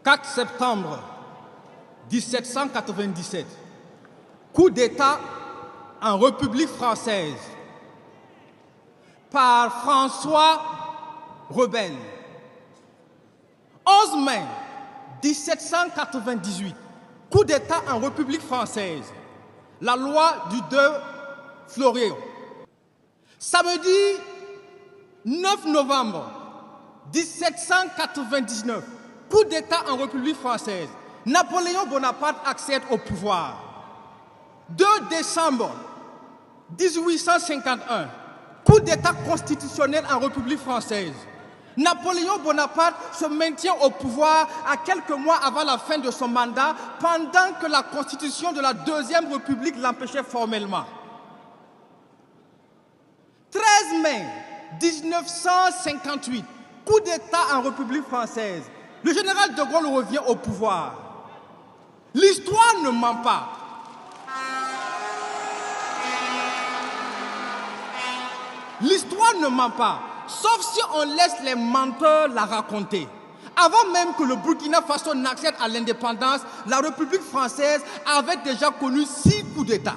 4 septembre 1797, coup d'État en République française par François Rebelle. 11 mai 1798, coup d'État en République française, la loi du 2 Floréo. Samedi 9 novembre 1799, coup d'État en République française, Napoléon Bonaparte accède au pouvoir. 2 décembre 1851, coup d'État constitutionnel en République française. Napoléon Bonaparte se maintient au pouvoir à quelques mois avant la fin de son mandat, pendant que la constitution de la Deuxième République l'empêchait formellement. 13 mai 1958, coup d'État en République française. Le général de Gaulle revient au pouvoir. L'histoire ne ment pas. L'histoire ne ment pas, sauf si on laisse les menteurs la raconter. Avant même que le Burkina Faso n'accède à l'indépendance, la République française avait déjà connu 6 coups d'État.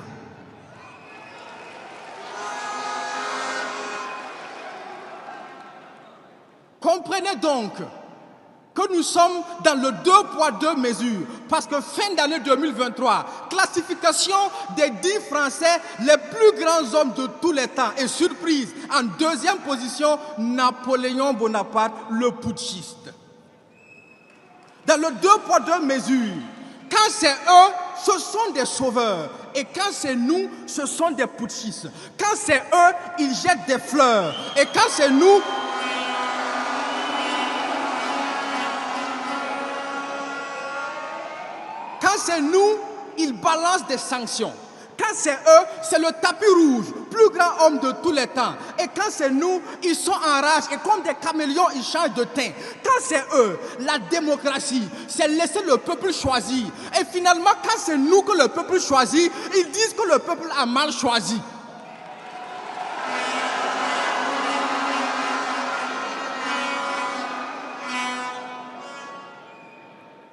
Comprenez donc que nous sommes dans le 2 poids 2 mesures, parce que fin d'année 2023, classification des 10 Français les plus grands hommes de tous les temps, et surprise, en 2e position, Napoléon Bonaparte, le putschiste. Dans le 2 poids 2 mesures, quand c'est eux, ce sont des sauveurs, et quand c'est nous, ce sont des putschistes. Quand c'est eux, ils jettent des fleurs, et quand c'est nous, quand c'est nous, ils balancent des sanctions. Quand c'est eux, c'est le tapis rouge, plus grand homme de tous les temps. Et quand c'est nous, ils sont en rage et comme des caméléons, ils changent de teint. Quand c'est eux, la démocratie, c'est laisser le peuple choisir. Et finalement, quand c'est nous que le peuple choisit, ils disent que le peuple a mal choisi.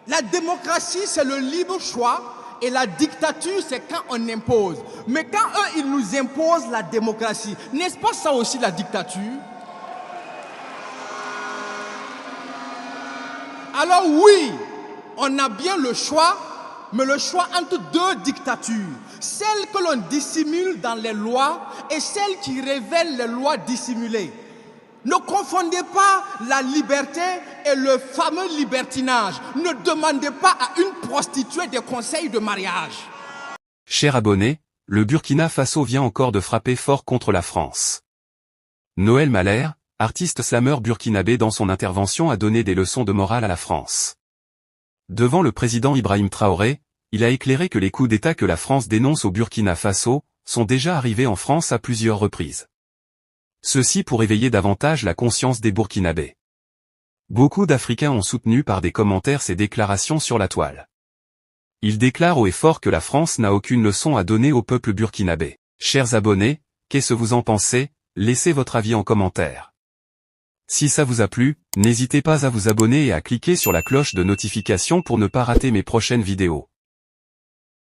La démocratie, c'est le libre choix, et la dictature, c'est quand on impose. Mais quand eux, ils nous imposent la démocratie, n'est-ce pas ça aussi la dictature? Alors oui, on a bien le choix, mais le choix entre 2 dictatures. Celle que l'on dissimule dans les lois et celle qui révèle les lois dissimulées. Ne confondez pas la liberté et le fameux libertinage. Ne demandez pas à une prostituée des conseils de mariage. Chers abonnés, le Burkina Faso vient encore de frapper fort contre la France. Noël Mahler, artiste slameur burkinabé, dans son intervention a donné des leçons de morale à la France. Devant le président Ibrahim Traoré, il a éclairé que les coups d'État que la France dénonce au Burkina Faso sont déjà arrivés en France à plusieurs reprises. Ceci pour éveiller davantage la conscience des Burkinabés. Beaucoup d'Africains ont soutenu par des commentaires ces déclarations sur la toile. Il déclare haut et fort que la France n'a aucune leçon à donner au peuple burkinabé. Chers abonnés, qu'est-ce que vous en pensez? Laissez votre avis en commentaire. Si ça vous a plu, n'hésitez pas à vous abonner et à cliquer sur la cloche de notification pour ne pas rater mes prochaines vidéos.